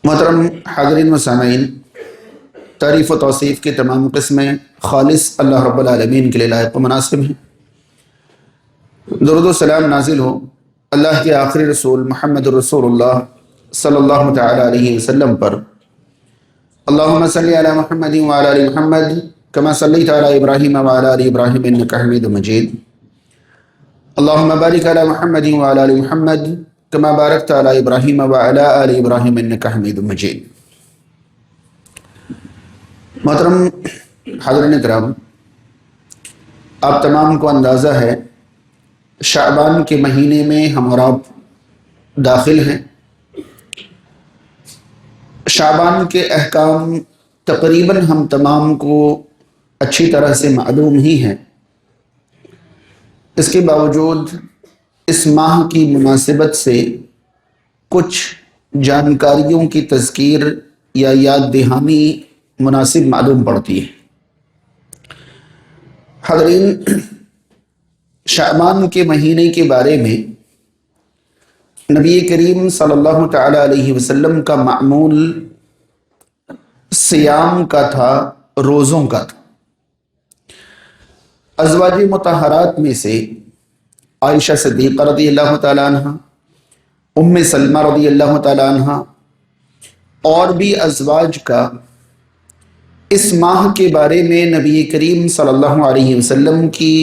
محترم حاضرین و سامعین، تعریف و توصیف کی تمام قسمیں خالص اللہ رب العالمین کے لیے لائق و مناسب ہیں۔ درود و سلام نازل ہو اللہ کے آخری رسول محمد الرسول اللہ صلی اللہ تعالی علیہ وسلم پر۔ اللہم صلی علی محمد وعلی آل محمد کما صلیت علی ابراہیم وعلی آل ابراہیم انک حمید مجید۔ اللہم بارک علی محمد وعلی آل محمد کما بارکت علی ابراہیم وعلی آل ابراہیم انک حمید مجید۔ محترم حضرین کرام، آپ تمام کو اندازہ ہے شعبان کے مہینے میں ہم اور آپ داخل ہیں۔ شعبان کے احکام تقریباً ہم تمام کو اچھی طرح سے معلوم ہی ہیں، اس کے باوجود اس ماہ کی مناسبت سے کچھ جانکاریوں کی تذکیر یا یاد دہانی مناسب معلوم پڑتی ہے۔ حاضرین، شعبان کے مہینے کے بارے میں نبی کریم صلی اللہ تعالی علیہ وسلم کا معمول صیام کا تھا، روزوں کا تھا۔ ازواج مطہرات میں سے عائشہ صدیقہ رضی اللہ تعالی عنہ، ام سلمہ رضی اللہ تعالی عنہ اور بھی ازواج کا اس ماہ کے بارے میں نبی کریم صلی اللہ علیہ وسلم کی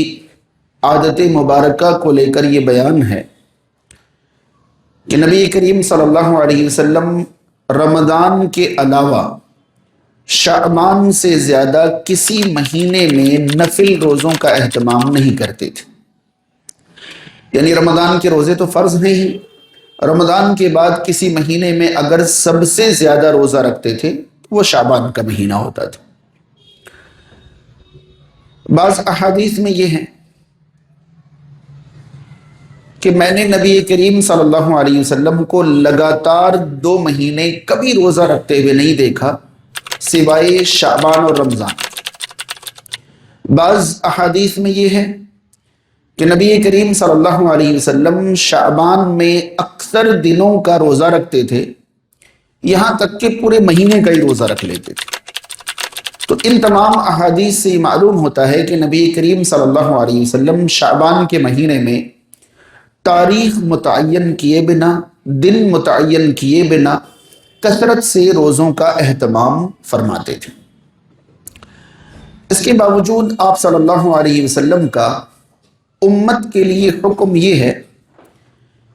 عادت مبارکہ کو لے کر یہ بیان ہے کہ نبی کریم صلی اللہ علیہ وسلم رمضان کے علاوہ شعبان سے زیادہ کسی مہینے میں نفل روزوں کا اہتمام نہیں کرتے تھے۔ یعنی رمضان کے روزے تو فرض ہیں ہی، رمضان کے بعد کسی مہینے میں اگر سب سے زیادہ روزہ رکھتے تھے وہ شعبان کا مہینہ ہوتا تھا۔ بعض احادیث میں یہ ہے کہ میں نے نبی کریم صلی اللہ علیہ وسلم کو لگاتار 2 مہینے کبھی روزہ رکھتے ہوئے نہیں دیکھا سوائے شعبان اور رمضان۔ بعض احادیث میں یہ ہے کہ نبی کریم صلی اللہ علیہ وسلم شعبان میں اکثر دنوں کا روزہ رکھتے تھے، یہاں تک کہ پورے مہینے کا ہی روزہ رکھ لیتے تھے۔ تو ان تمام احادیث سے معلوم ہوتا ہے کہ نبی کریم صلی اللہ علیہ وسلم شعبان کے مہینے میں تاریخ متعین کیے بنا، دن متعین کیے بنا کثرت سے روزوں کا اہتمام فرماتے تھے۔ اس کے باوجود آپ صلی اللہ علیہ وسلم کا امت کے لیے حکم یہ ہے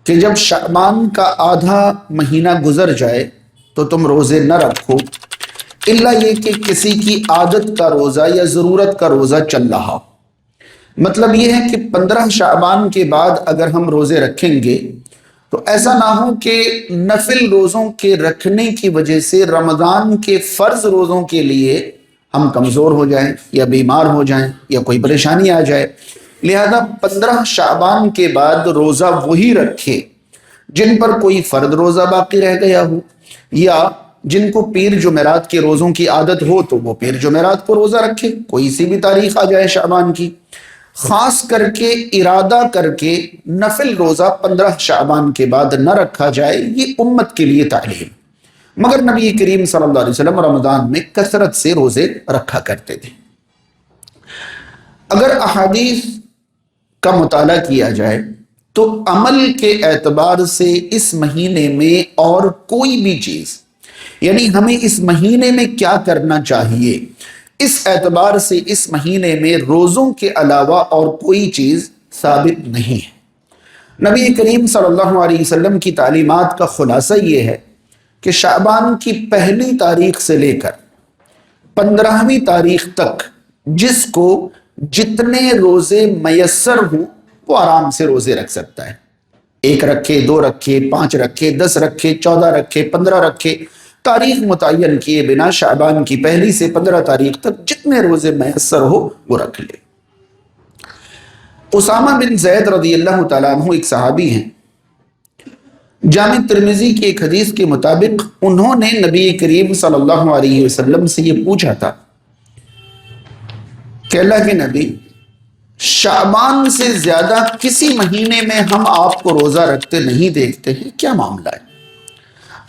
کہ جب شعبان کا آدھا مہینہ گزر جائے تو تم روزے نہ رکھو، الا یہ کہ کسی کی عادت کا روزہ یا ضرورت کا روزہ چل رہا۔ مطلب یہ ہے کہ 15 شعبان کے بعد اگر ہم روزے رکھیں گے تو ایسا نہ ہو کہ نفل روزوں کے رکھنے کی وجہ سے رمضان کے فرض روزوں کے لیے ہم کمزور ہو جائیں یا بیمار ہو جائیں یا کوئی پریشانی آ جائے۔ لہذا 15 شعبان کے بعد روزہ وہی رکھے جن پر کوئی فرض روزہ باقی رہ گیا ہو، یا جن کو پیر جمعرات کے روزوں کی عادت ہو تو وہ پیر جمعرات کو روزہ رکھے، کوئی سی بھی تاریخ آ جائے شعبان کی۔ خاص کر کے ارادہ کر کے نفل روزہ 15 شعبان کے بعد نہ رکھا جائے، یہ امت کے لیے تعلیم۔ مگر نبی کریم صلی اللہ علیہ وسلم رمضان میں کثرت سے روزے رکھا کرتے تھے۔ اگر احادیث کا مطالعہ کیا جائے تو عمل کے اعتبار سے اس مہینے میں اور کوئی بھی چیز، یعنی ہمیں اس مہینے میں کیا کرنا چاہیے، اس اعتبار سے اس مہینے میں روزوں کے علاوہ اور کوئی چیز ثابت نہیں ہے۔ نبی کریم صلی اللہ علیہ وسلم کی تعلیمات کا خلاصہ یہ ہے کہ شعبان کی پہلی تاریخ سے لے کر 15ویں تاریخ تک جس کو جتنے روزے میسر ہوں وہ آرام سے روزے رکھ سکتا ہے۔ 1 رکھے، 2 رکھے، 5 رکھے، 10 رکھے، 14 رکھے، 15 رکھے، تاریخ متعین کیے بنا شعبان کی پہلی سے 15 تاریخ تک جتنے روزے میسر ہو وہ رکھ لے۔ اسامہ بن زید رضی اللہ تعالیٰ عنہ ایک صحابی ہیں، جامع ترمذی کی ایک حدیث کے مطابق انہوں نے نبی کریم صلی اللہ علیہ وسلم سے یہ پوچھا تھا کہ اللہ کے نبی، شعبان سے زیادہ کسی مہینے میں ہم آپ کو روزہ رکھتے نہیں دیکھتے ہیں، کیا معاملہ ہے؟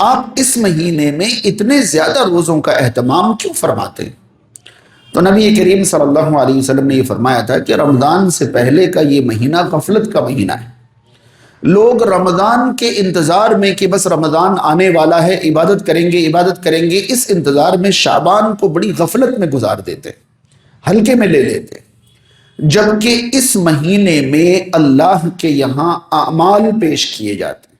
آپ اس مہینے میں اتنے زیادہ روزوں کا اہتمام کیوں فرماتے ہیں؟ تو نبی کریم صلی اللہ علیہ وسلم نے یہ فرمایا تھا کہ رمضان سے پہلے کا یہ مہینہ غفلت کا مہینہ ہے. لوگ رمضان کے انتظار میں کہ بس رمضان آنے والا ہے، عبادت کریں گے، اس انتظار میں شعبان کو بڑی غفلت میں گزار دیتے، ہلکے میں لے لیتے، جبکہ اس مہینے میں اللہ کے یہاں اعمال پیش کیے جاتے ہیں.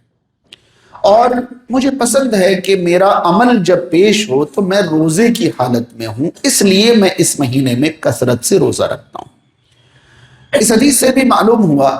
اور مجھے پسند ہے کہ میرا عمل جب پیش ہو تو میں روزے کی حالت میں ہوں، اس لیے میں اس مہینے میں کثرت سے روزہ رکھتا ہوں. اس حدیث سے بھی معلوم ہوا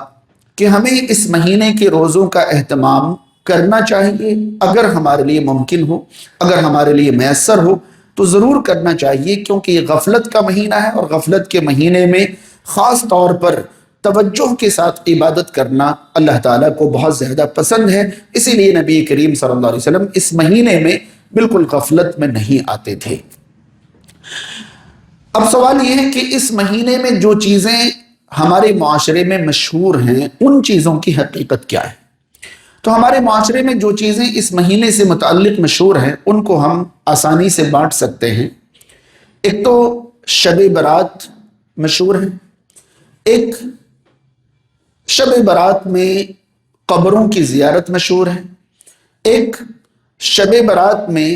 کہ ہمیں اس مہینے کے روزوں کا اہتمام کرنا چاہیے. اگر ہمارے لیے ممکن ہو، اگر ہمارے لیے میسر ہو تو ضرور کرنا چاہیے، کیونکہ یہ غفلت کا مہینہ ہے، اور غفلت کے مہینے میں خاص طور پر توجہ کے ساتھ عبادت کرنا اللہ تعالیٰ کو بہت زیادہ پسند ہے. اسی لیے نبی کریم صلی اللہ علیہ وسلم اس مہینے میں بالکل غفلت میں نہیں آتے تھے. اب سوال یہ ہے کہ اس مہینے میں جو چیزیں ہمارے معاشرے میں مشہور ہیں ان چیزوں کی حقیقت کیا ہے؟ تو ہمارے معاشرے میں جو چیزیں اس مہینے سے متعلق مشہور ہیں ان کو ہم آسانی سے بانٹ سکتے ہیں. ایک تو شب برات مشہور ہے. ایک شب برات میں قبروں کی زیارت مشہور ہے. ایک شب برات میں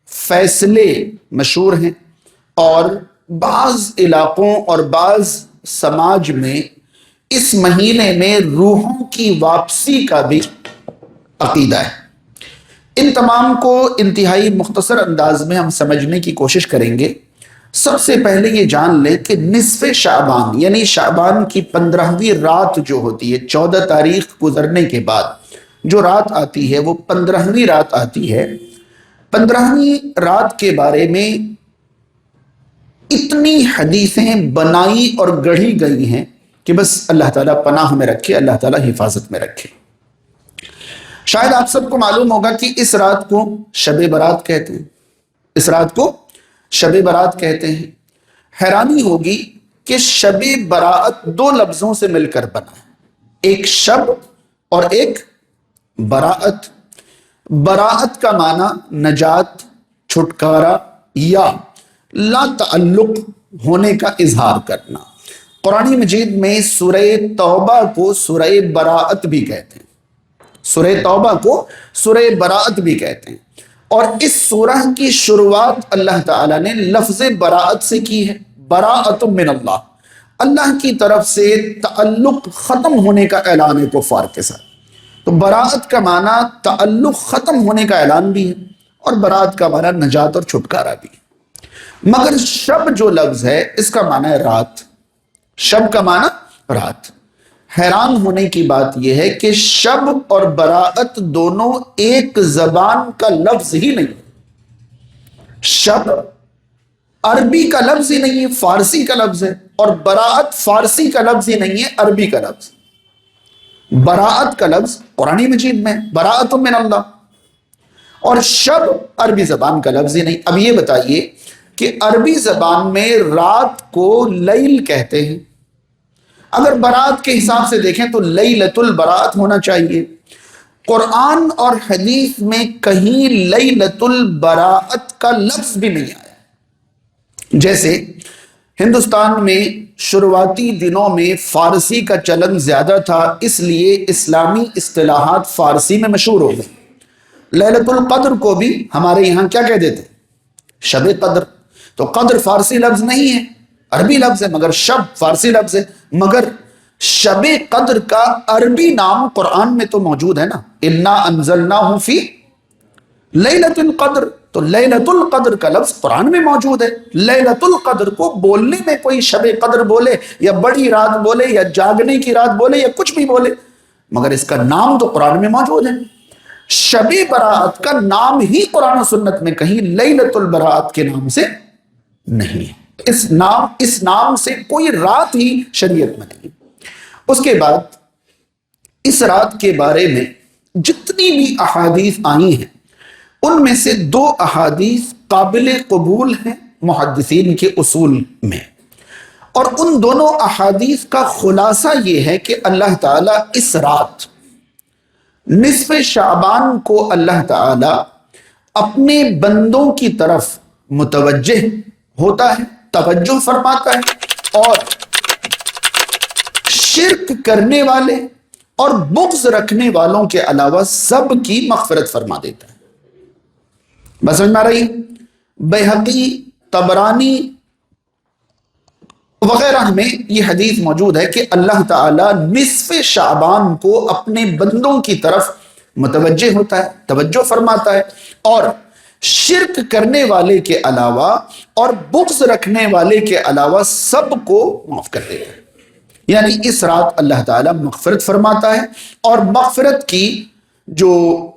فیصلے مشہور ہیں. اور بعض علاقوں اور بعض سماج میں اس مہینے میں روحوں کی واپسی کا بھی عقیدہ ہے. ان تمام کو انتہائی مختصر انداز میں ہم سمجھنے کی کوشش کریں گے. سب سے پہلے یہ جان لیں کہ نصف شعبان یعنی شعبان کی 15ویں رات جو ہوتی ہے، 14 تاریخ گزرنے کے بعد جو رات آتی ہے وہ 15ویں رات آتی ہے. 15ویں رات کے بارے میں اتنی حدیثیں بنائی اور گڑھی گئی ہیں کہ بس اللہ تعالیٰ پناہ میں رکھے، اللہ تعالیٰ حفاظت میں رکھے. شاید آپ سب کو معلوم ہوگا کہ اس رات کو شب برات کہتے ہیں. اس رات کو شب برات کہتے ہیں. حیرانی ہوگی کہ شب برات 2 لفظوں سے مل کر بنا ہے، ایک شب اور ایک براءت. براءت کا معنی نجات، چھٹکارا یا لا تعلق ہونے کا اظہار کرنا. قرآن مجید میں سورہ توبہ کو سورہ براءت بھی کہتے ہیں. سورہ توبہ کو سورہ براءت بھی کہتے ہیں. اور اس سورہ کی شروعات اللہ تعالیٰ نے لفظ براءت سے کی ہے. براءت من اللہ، اللہ کی طرف سے تعلق ختم ہونے کا اعلان ہے کفار کے ساتھ. تو براءت کا معنی تعلق ختم ہونے کا اعلان بھی ہے، اور براءت کا معنی نجات اور چھٹکارا بھی. مگر شب جو لفظ ہے اس کا معنی ہے رات. شب کا معنی رات. حیران ہونے کی بات یہ ہے کہ شب اور براءت دونوں ایک زبان کا لفظ ہی نہیں. شب عربی کا لفظ ہی نہیں ہے، فارسی کا لفظ ہے، اور براءت فارسی کا لفظ ہی نہیں ہے، عربی کا لفظ. براءت کا لفظ قرآن مجید میں براءت من اللہ، اور شب عربی زبان کا لفظ ہی نہیں. اب یہ بتائیے کہ عربی زبان میں رات کو لیل کہتے ہیں. اگر برات کے حساب سے دیکھیں تو لیلۃ البراءت ہونا چاہیے. قرآن اور حدیث میں کہیں لیلۃ البراءت کا لفظ بھی نہیں آیا. جیسے ہندوستان میں شروعاتی دنوں میں فارسی کا چلن زیادہ تھا، اس لیے اسلامی اصطلاحات فارسی میں مشہور ہو گئی. لیلۃ القدر کو بھی ہمارے یہاں کیا کہہ دیتے؟ شب قدر. تو قدر فارسی لفظ نہیں ہے، عربی لفظ ہے، مگر شب فارسی لفظ ہے. مگر شب قدر کا عربی نام قرآن میں تو موجود ہے نا، انا انزلناہ فی لیلۃ القدر. تو لیلۃ القدر کا لفظ قرآن میں موجود ہے. لیلۃ القدر کو بولنے میں کوئی شب قدر بولے یا بڑی رات بولے یا جاگنے کی رات بولے یا کچھ بھی بولے، مگر اس کا نام تو قرآن میں موجود ہے. شب برات کا نام ہی قرآن و سنت میں کہیں لیلۃ البراءت کے نام سے نہیں ہے. اس نام سے کوئی رات ہی شریعت میں نہیں. اس کے بعد اس رات کے بارے میں جتنی بھی احادیث آئی ہیں ان میں سے 2 احادیث قابل قبول ہیں محدثین کے اصول میں، اور ان دونوں احادیث کا خلاصہ یہ ہے کہ اللہ تعالیٰ اس رات نصف شعبان کو اللہ تعالیٰ اپنے بندوں کی طرف متوجہ ہوتا ہے، توجہ فرماتا ہے، اور شرک کرنے والے اور بغض رکھنے والوں کے علاوہ سب کی مغفرت فرما دیتا ہے۔ بس سمجھ میں آ رہی؟ بیہقی، طبرانی وغیرہ میں یہ حدیث موجود ہے کہ اللہ تعالیٰ نصف شعبان کو اپنے بندوں کی طرف متوجہ ہوتا ہے، توجہ فرماتا ہے، اور شرک کرنے والے کے علاوہ اور بغض رکھنے والے کے علاوہ سب کو معاف کر دیتا ہے۔ یعنی اس رات اللہ تعالیٰ مغفرت فرماتا ہے، اور مغفرت کی جو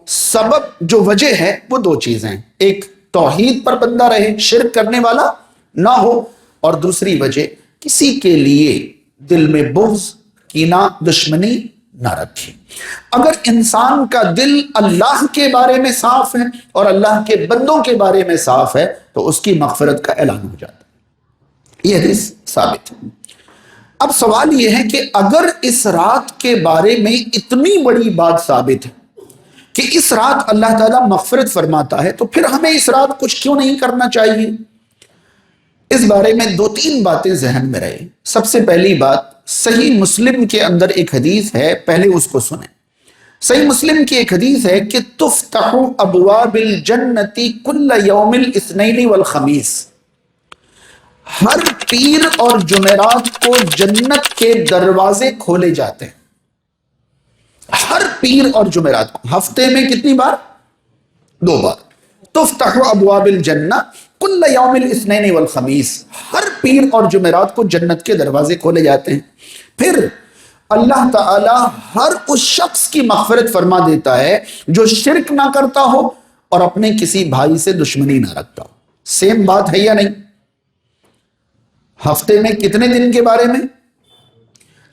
سبب، جو وجہ ہے، وہ دو چیزیں ہیں۔ ایک، توحید پر بندہ رہے، شرک کرنے والا نہ ہو، اور دوسری وجہ، کسی کے لیے دل میں بغض، کینہ، دشمنی نہ رکھے۔ اگر انسان کا دل اللہ کے بارے میں صاف ہے اور اللہ کے بندوں کے بارے میں صاف ہے تو اس کی مغفرت کا اعلان ہو جاتا ہے۔ یہ حدیث ثابت ہے۔ اب سوال یہ ہے کہ اگر اس رات کے بارے میں اتنی بڑی بات ثابت ہے کہ اس رات اللہ تعالیٰ مغفرت فرماتا ہے، تو پھر ہمیں اس رات کچھ کیوں نہیں کرنا چاہیے؟ اس بارے میں دو تین باتیں ذہن میں رہے۔ سب سے پہلی بات، صحیح مسلم کے اندر ایک حدیث ہے، پہلے اس کو سنیں۔ صحیح مسلم کی ایک حدیث ہے کہ تفتح ابواب الجنت کل یوم الاثنین والخمیس، ہر پیر اور جمعرات کو جنت کے دروازے کھولے جاتے ہیں۔ ہر پیر اور جمعرات کو، ہفتے میں کتنی بار؟ 2 بار۔ تفتح ابواب الجنہ کل یوم الاثنین والخمیس، ہر پیر اور جمعرات کو جنت کے دروازے کھولے جاتے ہیں۔ پھر اللہ تعالی ہر اس شخص کی مغفرت فرما دیتا ہے جو شرک نہ کرتا ہو اور اپنے کسی بھائی سے دشمنی نہ رکھتا ہو۔ سیم بات ہے یا نہیں؟ ہفتے میں کتنے دن کے بارے میں؟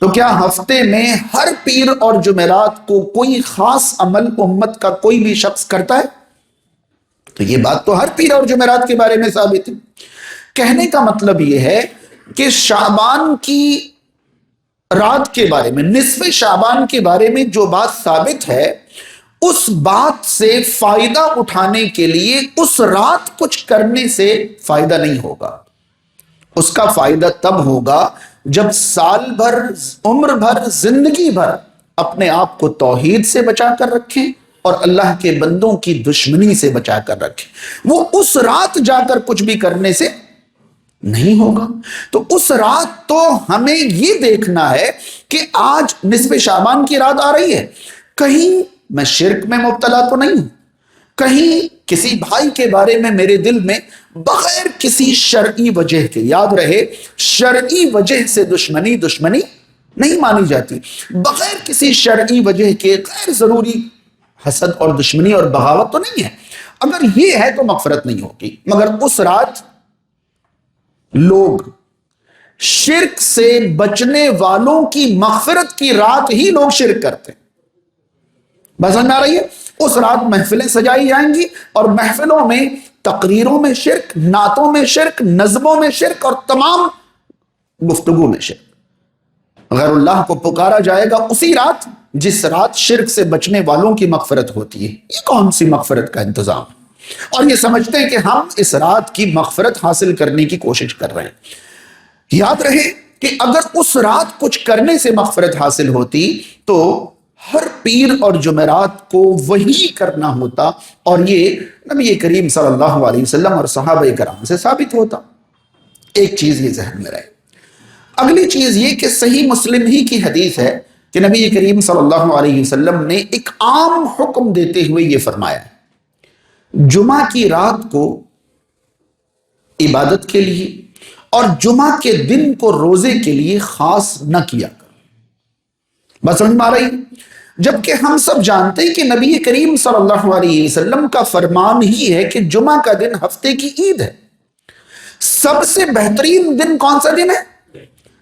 تو کیا ہفتے میں ہر پیر اور جمعرات کو کوئی خاص عمل امت کا کوئی بھی شخص کرتا ہے؟ تو یہ بات تو ہر پیر اور جمعرات کے بارے میں ثابت ہے۔ کہنے کا مطلب یہ ہے کہ شعبان کی رات کے بارے میں، نصف شعبان کے بارے میں جو بات ثابت ہے، اس بات سے فائدہ اٹھانے کے لیے اس رات کچھ کرنے سے فائدہ نہیں ہوگا۔ اس کا فائدہ تب ہوگا جب سال بھر، عمر بھر، زندگی بھر اپنے آپ کو توحید سے بچا کر رکھیں اور اللہ کے بندوں کی دشمنی سے بچا کر رکھیں۔ وہ اس رات جا کر کچھ بھی کرنے سے نہیں ہوگا۔ تو اس رات تو ہمیں یہ دیکھنا ہے کہ آج نصف شعبان کی رات آ رہی ہے، کہیں میں شرک میں مبتلا تو نہیں ہوں، کہیں کسی بھائی کے بارے میں میرے دل میں بغیر کسی شرعی وجہ کے، یاد رہے شرعی وجہ سے دشمنی نہیں مانی جاتی، بغیر کسی شرعی وجہ کے غیر ضروری حسد اور دشمنی اور بغاوت تو نہیں ہے۔ اگر یہ ہے تو مغفرت نہیں ہوگی۔ مگر اس رات لوگ شرک سے بچنے والوں کی مغفرت کی رات ہی لوگ شرک کرتے ہیں۔ بس سمجھ میں آ رہی ہے؟ اس رات محفلیں سجائی جائیں گی اور محفلوں میں، تقریروں میں شرک، نعتوں میں شرک، نظموں میں شرک اور تمام گفتگو میں شرک۔ غیر اللہ کو پکارا جائے گا اسی رات جس رات شرک سے بچنے والوں کی مغفرت ہوتی ہے۔ یہ کون سی مغفرت کا انتظام ہے؟ اور یہ سمجھتے ہیں کہ ہم اس رات کی مغفرت حاصل کرنے کی کوشش کر رہے ہیں۔ یاد رہے کہ اگر اس رات کچھ کرنے سے مغفرت حاصل ہوتی تو ہر پیر اور جمعرات کو وہی کرنا ہوتا، اور یہ نبی کریم صلی اللہ علیہ وسلم اور صحابہ کرام سے ثابت ہوتا۔ ایک چیز یہ ذہن میں رہے۔ اگلی چیز یہ کہ صحیح مسلم ہی کی حدیث ہے کہ نبی کریم صلی اللہ علیہ وسلم نے ایک عام حکم دیتے ہوئے یہ فرمایا ہے، جمعہ کی رات کو عبادت کے لیے اور جمعہ کے دن کو روزے کے لیے خاص نہ کیا کر۔ بس سمجھ میں آ رہی؟ جبکہ ہم سب جانتے ہیں کہ نبی کریم صلی اللہ علیہ وسلم کا فرمان ہی ہے کہ جمعہ کا دن ہفتے کی عید ہے۔ سب سے بہترین دن کون سا دن ہے؟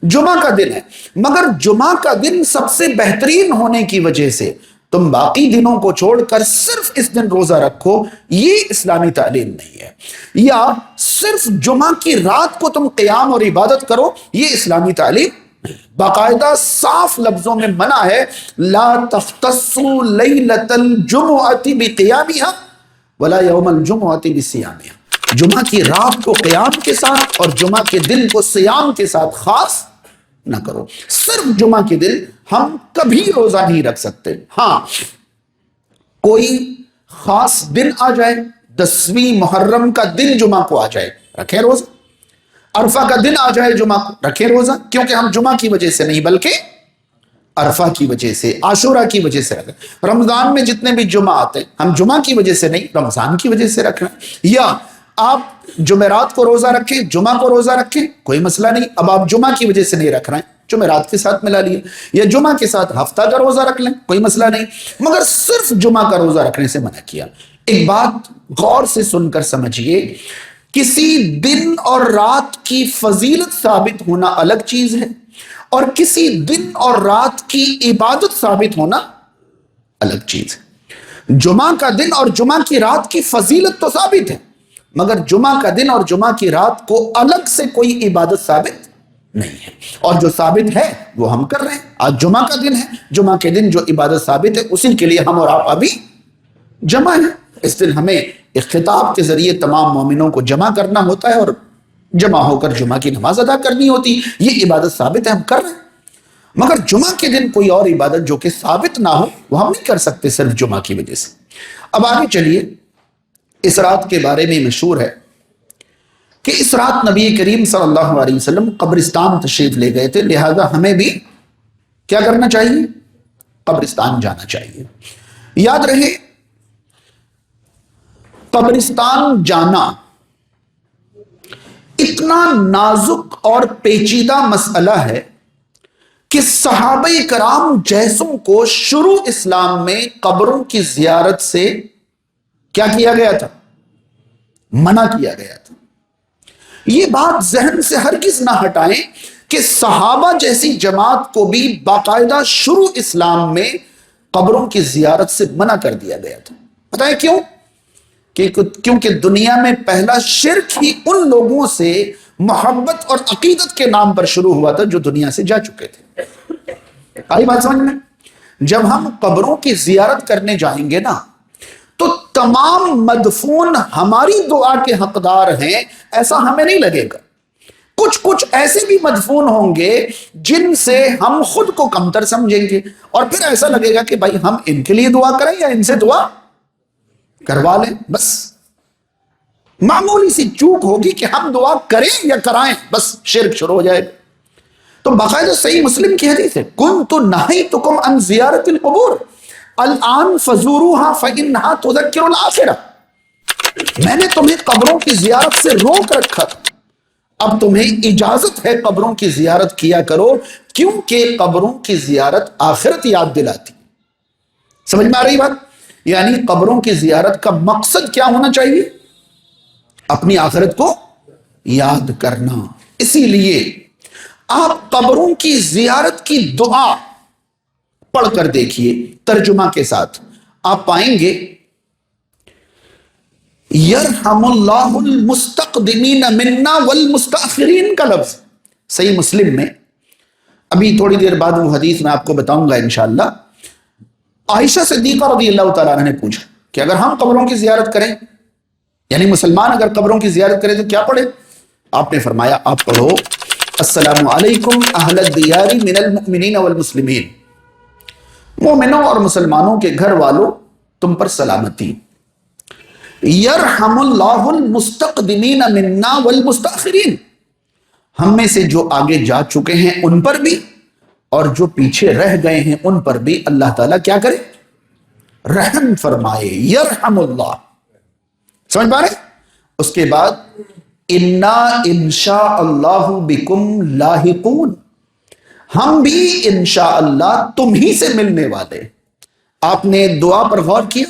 جمعہ کا دن ہے۔ مگر جمعہ کا دن سب سے بہترین ہونے کی وجہ سے تم باقی دنوں کو چھوڑ کر صرف اس دن روزہ رکھو، یہ اسلامی تعلیم نہیں ہے۔ یا صرف جمعہ کی رات کو تم قیام اور عبادت کرو، یہ اسلامی تعلیم نہیں۔ باقاعدہ صاف لفظوں میں منع ہے، لا تختصوا لیلۃ الجمعۃ بقیامها ولا یوم الجمعۃ بصیامها، جمعہ کی رات کو قیام کے ساتھ اور جمعہ کے دن کو صیام کے ساتھ خاص نہ کرو۔ صرف جمعہ کے دن ہم کبھی روزہ نہیں رکھ سکتے۔ ہاں کوئی خاص دن آ جائے، 10ویں محرم کا دن جمعہ کو آ جائے، رکھیں روزہ۔ عرفہ کا دن آ جائے جمعہ کو، رکھیں روزہ، کیونکہ ہم جمعہ کی وجہ سے نہیں بلکہ عرفہ کی وجہ سے، عاشورہ کی وجہ سے رکھیں۔ رمضان میں جتنے بھی جمعہ آتے ہیں ہم جمعہ کی وجہ سے نہیں، رمضان کی وجہ سے رکھ رہے ہیں۔ یا آپ جمعرات کو روزہ رکھیں، جمعہ کو روزہ رکھیں، کوئی مسئلہ نہیں۔ اب آپ جمعہ کی وجہ سے نہیں رکھ رہے ہیں، جمعرات کے ساتھ ملا لیے، یا جمعہ کے ساتھ ہفتہ کا روزہ رکھ لیں، کوئی مسئلہ نہیں، مگر صرف جمعہ کا روزہ رکھنے سے منع کیا۔ ایک بات غور سے سن کر سمجھیے، کسی دن اور رات کی فضیلت ثابت ہونا الگ چیز ہے، اور کسی دن اور رات کی عبادت ثابت ہونا الگ چیز ہے۔ جمعہ کا دن اور جمعہ کی رات کی فضیلت تو ثابت ہے، مگر جمعہ کا دن اور جمعہ کی رات کو الگ سے کوئی عبادت ثابت نہیں ہے، اور جو ثابت ہے وہ ہم کر رہے ہیں۔ آج جمعہ کا دن ہے، جمعہ کے دن جو عبادت ثابت ہے اسی کے لیے ہم اور آپ ابھی جمع ہیں۔ اس دن ہمیں ایک خطاب کے ذریعے تمام مومنوں کو جمع کرنا ہوتا ہے اور جمع ہو کر جمعہ کی نماز ادا کرنی ہوتی، یہ عبادت ثابت ہے، ہم کر رہے ہیں۔ مگر جمعہ کے دن کوئی اور عبادت جو کہ ثابت نہ ہو وہ ہم نہیں کر سکتے، صرف جمعہ کی وجہ سے۔ اب آگے چلیے، اس رات کے بارے میں مشہور ہے کہ اس رات نبی کریم صلی اللہ علیہ وسلم قبرستان تشریف لے گئے تھے، لہذا ہمیں بھی کیا کرنا چاہیے؟ قبرستان جانا چاہیے۔ یاد رہے، قبرستان جانا اتنا نازک اور پیچیدہ مسئلہ ہے کہ صحابہ کرام جیسوں کو شروع اسلام میں قبروں کی زیارت سے کیا کیا گیا تھا؟ منع کیا گیا تھا۔ یہ بات ذہن سے ہرگز نہ ہٹائیں کہ صحابہ جیسی جماعت کو بھی باقاعدہ شروع اسلام میں قبروں کی زیارت سے منع کر دیا گیا تھا۔ پتہ ہے کیوں؟ کیونکہ دنیا میں پہلا شرک ہی ان لوگوں سے محبت اور عقیدت کے نام پر شروع ہوا تھا جو دنیا سے جا چکے تھے۔ آئی بات سمجھ میں؟ جب ہم قبروں کی زیارت کرنے جائیں گے نا تو تمام مدفون ہماری دعا کے حقدار ہیں ایسا ہمیں نہیں لگے گا۔ کچھ ایسے بھی مدفون ہوں گے جن سے ہم خود کو کمتر سمجھیں گے، اور پھر ایسا لگے گا کہ بھائی ہم ان کے لیے دعا کریں یا ان سے دعا کروا لیں۔ بس معمولی سی چوک ہوگی کہ ہم دعا کریں یا کرائیں، بس شرک شروع ہو جائے گا۔ تو باقاعدہ صحیح مسلم کی حدیث ہے، کنت نہیتکم عن زیارت القبور الان فزوروها فانها تذکر الآخرہ، میں نے تمہیں قبروں کی زیارت سے روک رکھا تھا، اب تمہیں اجازت ہے قبروں کی زیارت کیا کرو، کیونکہ قبروں کی زیارت آخرت یاد دلاتی۔ سمجھ میں آ رہی بات؟ یعنی قبروں کی زیارت کا مقصد کیا ہونا چاہیے؟ اپنی آخرت کو یاد کرنا۔ اسی لیے آپ قبروں کی زیارت کی دعا پڑھ کر دیکھیے ترجمہ کے ساتھ، آپ پائیں گے یرحم اللہ المستقدمین منا والمستاخرین کا لفظ صحیح مسلم میں، ابھی تھوڑی دیر بعد وہ حدیث میں آپ کو بتاؤں گا انشاءاللہ۔ عائشہ صدیقہ رضی اللہ تعالیٰ عنہ نے پوچھا کہ اگر ہم قبروں کی زیارت کریں، یعنی مسلمان اگر قبروں کی زیارت کریں تو کیا پڑھیں؟ آپ نے فرمایا آپ پڑھو السلام علیکم اہل الدیار من المؤمنین والمسلمین، مومنوں اور مسلمانوں کے گھر والوں تم پر سلامتی۔ یرحم اللہ المستقدمین منا والمستاخرین، ہم میں سے جو آگے جا چکے ہیں ان پر بھی اور جو پیچھے رہ گئے ہیں ان پر بھی اللہ تعالیٰ کیا کرے؟ رحم فرمائے۔ یرحم اللہ، سمجھ پا رہے؟ اس کے بعد انا انشاء اللہ بکم لاحقون، ہم بھی انشاءاللہ تم ہی سے ملنے والے۔ آپ نے دعا پر غور کیا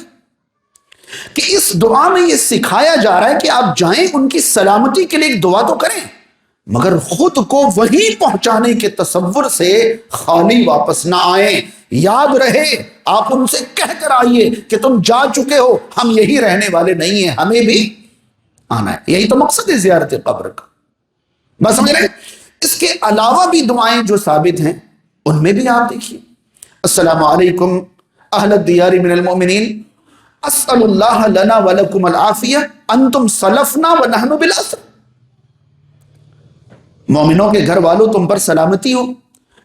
کہ اس دعا میں یہ سکھایا جا رہا ہے کہ آپ جائیں ان کی سلامتی کے لیے ایک دعا تو کریں، مگر خود کو وہیں پہنچانے کے تصور سے خالی واپس نہ آئیں۔ یاد رہے آپ ان سے کہہ کر آئیے کہ تم جا چکے ہو، ہم یہی رہنے والے نہیں ہیں، ہمیں بھی آنا ہے۔ یہی تو مقصد ہے زیارت قبر کا۔ بس سمجھ رہے؟ اس کے علاوہ بھی دعائیں جو ثابت ہیں ان میں بھی آپ دیکھیے السلام علیکم اہل الدیار من المؤمنین، اسأل اللہ لنا ولکم العافیہ انتم سلفنا ونحن بالاسر. مومنوں کے گھر والوں تم پر سلامتی ہو،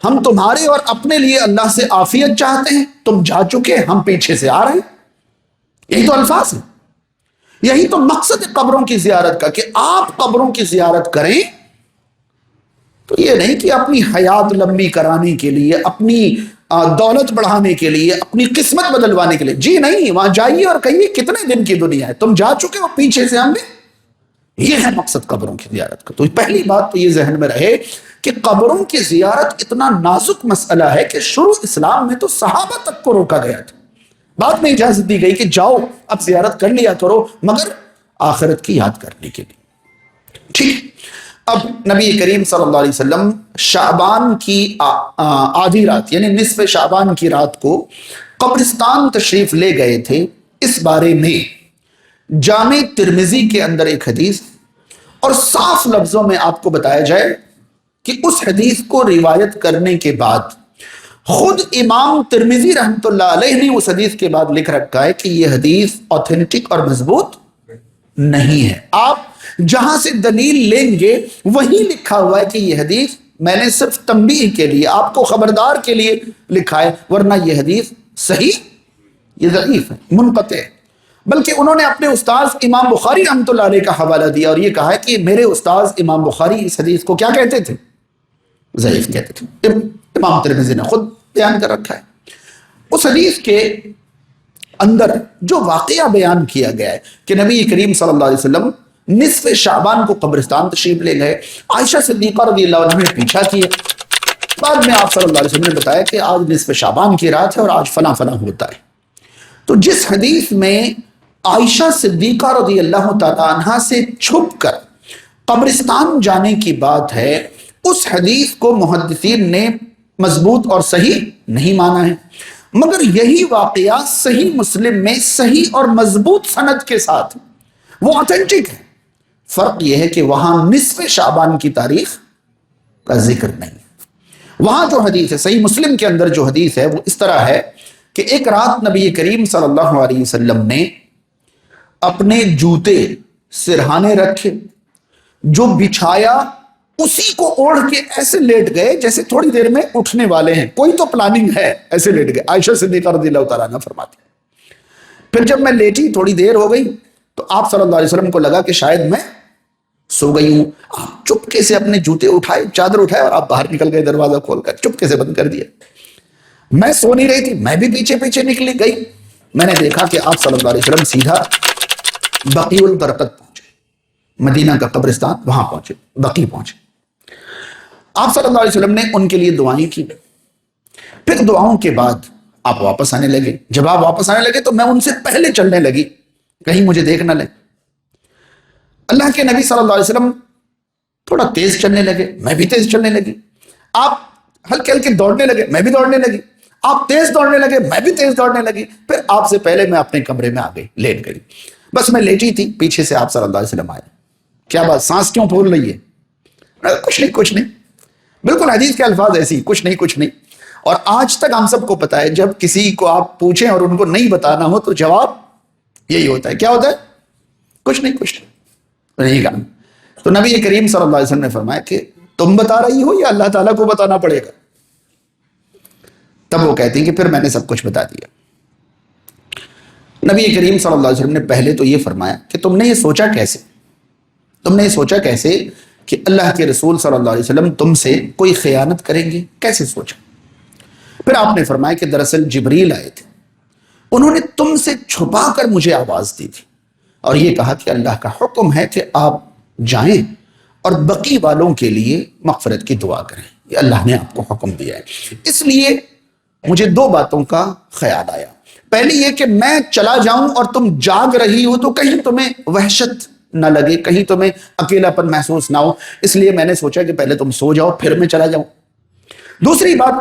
ہم تمہارے اور اپنے لیے اللہ سے عافیت چاہتے ہیں، تم جا چکے، ہم پیچھے سے آ رہے ہیں. یہی تو الفاظ ہیں، یہی تو مقصد قبروں کی زیارت کا، کہ آپ قبروں کی زیارت کریں تو یہ نہیں کہ اپنی حیات لمبی کرانے کے لیے، اپنی دولت بڑھانے کے لیے، اپنی قسمت بدلوانے کے لیے. جی نہیں، وہاں جائیے اور کہیے کتنے دن کی دنیا ہے، تم جا چکے ہو، پیچھے سے ہم بھی. یہ ہے مقصد قبروں کی زیارت کا. تو پہلی بات تو یہ ذہن میں رہے کہ قبروں کی زیارت اتنا نازک مسئلہ ہے کہ شروع اسلام میں تو صحابہ تک کو روکا گیا تھا، بعد میں اجازت دی گئی کہ جاؤ اب زیارت کر لیا کرو، مگر آخرت کی یاد کرنے کے لیے. ٹھیک. اب نبی کریم صلی اللہ علیہ وسلم شعبان کی آدھی رات یعنی نصف شعبان کی رات کو قبرستان تشریف لے گئے تھے. اس بارے میں جامع ترمذی کے اندر ایک حدیث، اور صاف لفظوں میں آپ کو بتایا جائے کہ اس حدیث کو روایت کرنے کے بعد خود امام ترمذی رحمۃ اللہ علیہ نے اس حدیث کے بعد لکھ رکھا ہے کہ یہ حدیث اوتھینٹک اور مضبوط نہیں ہے. آپ جہاں سے دلیل لیں گے وہی لکھا ہوا ہے کہ یہ حدیث میں نے صرف تنبیہ کے لیے، آپ کو خبردار کے لیے لکھا ہے، ورنہ یہ حدیث صحیح، یہ ضعیف ہے، منقطع ہے. بلکہ انہوں نے اپنے استاذ امام بخاری رحمۃ اللہ علیہ کا حوالہ دیا اور یہ کہا ہے کہ میرے استاذ امام بخاری اس حدیث کو کیا کہتے تھے؟ ضعیف کہتے تھے. امام ترمذی نے خود بیان کر رکھا ہے. اس حدیث کے اندر جو واقعہ بیان کیا گیا ہے کہ نبی کریم صلی اللہ علیہ وسلم نصف شعبان کو قبرستان تشریف لے گئے، عائشہ صدیقہ رضی اللہ عنہا نے پیچھا کیا. بعد میں آپ صلی اللہ علیہ وسلم نے بتایا کہ آج نصف شعبان کی رات ہے اور آج فلاں فلاں ہوتا ہے. تو جس حدیث میں عائشہ صدیقہ رضی اللہ تعالی عنہا سے چھپ کر قبرستان جانے کی بات ہے، اس حدیث کو محدثین نے مضبوط اور صحیح نہیں مانا ہے. مگر یہی واقعہ صحیح مسلم میں صحیح اور مضبوط سند کے ساتھ وہ اوتھینٹک ہے. فرق یہ ہے کہ وہاں نصف شعبان کی تاریخ کا ذکر نہیں. وہاں جو حدیث ہے صحیح مسلم کے اندر جو حدیث ہے وہ اس طرح ہے کہ ایک رات نبی کریم صلی اللہ علیہ وسلم نے اپنے جوتے سرہانے رکھے، جو بچھایا اسی کو اوڑھ کے ایسے لیٹ گئے جیسے تھوڑی دیر میں اٹھنے والے ہیں، کوئی تو پلاننگ ہے، ایسے لیٹ گئے. عائشہ صدیقہ رضی اللہ تعالیٰ عنہ فرماتی. پھر جب میں لیٹی تھوڑی دیر ہو گئی تو آپ صلی اللہ علیہ وسلم کو لگا کہ شاید میں سو گئی ہوں. آپ چپکے سے اپنے جوتے اٹھائے، چادر اٹھائے اور آپ باہر نکل گئے، دروازہ کھول کر چپکے سے بند کر دیا. میں سو نہیں رہی تھی، میں بھی پیچھے پیچھے نکلی گئی. میں نے دیکھا کہ آپ صلی اللہ علیہ وسلم سیدھا بقیع الغرقد پہنچے، مدینہ کا قبرستان، وہاں پہنچے، بقیع پہنچے. آپ صلی اللہ علیہ وسلم نے ان کے لیے دعائیں کی. پھر دعاؤں کے بعد آپ واپس آنے لگے. جب آپ واپس آنے لگے تو میں ان سے پہلے چلنے لگی، کہیں مجھے دیکھ نہ لیں. اللہ کے نبی صلی اللہ علیہ وسلم تھوڑا تیز چلنے لگے، میں بھی تیز چلنے لگی. آپ ہلکے ہلکے دوڑنے لگے، میں بھی دوڑنے لگی. آپ تیز دوڑنے لگے، میں بھی تیز دوڑنے لگی. پھر آپ سے پہلے میں اپنے کمرے میں آ گئی، لیٹ گئی. بس میں لیٹی تھی، پیچھے سے آپ صلی اللہ علیہ وسلم آئے. کیا بات، سانس کیوں پھول رہی ہے؟ کچھ نہیں کچھ نہیں. بالکل حدیث کے الفاظ ایسی، کچھ نہیں کچھ نہیں. اور آج تک ہم سب کو پتا ہے جب کسی کو آپ پوچھیں اور ان کو نہیں بتانا ہو تو جواب یہی ہوتا ہے. کیا ہوتا ہے؟ کچھ نہیں کچھ نہیں کہا. تو نبی کریم صلی اللہ علیہ وسلم نے فرمایا کہ تم بتا رہی ہو یا اللہ تعالیٰ کو بتانا پڑے گا؟ تب وہ کہتے ہیں کہ پھر میں نے سب کچھ بتا دیا. نبی کریم صلی اللہ علیہ وسلم نے پہلے تو یہ فرمایا کہ تم نے یہ سوچا کیسے، تم نے یہ سوچا کیسے کہ اللہ کے رسول صلی اللہ علیہ وسلم تم سے کوئی خیانت کریں گے، کیسے سوچا؟ پھر آپ نے فرمایا کہ دراصل جبریل آئے تھے، انہوں نے تم سے چھپا کر مجھے آواز دی تھی اور یہ کہا کہ اللہ کا حکم ہے کہ آپ جائیں اور بقی والوں کے لیے مغفرت کی دعا کریں. یہ اللہ نے آپ کو حکم دیا ہے. اس لیے مجھے دو باتوں کا خیال آیا. پہلی یہ کہ میں چلا جاؤں اور تم جاگ رہی ہو تو کہیں تمہیں وحشت نہ لگے، کہیں تمہیں اکیلا پن محسوس نہ ہو، اس لیے میں نے سوچا کہ پہلے تم سو جاؤ پھر میں چلا جاؤں. دوسری بات،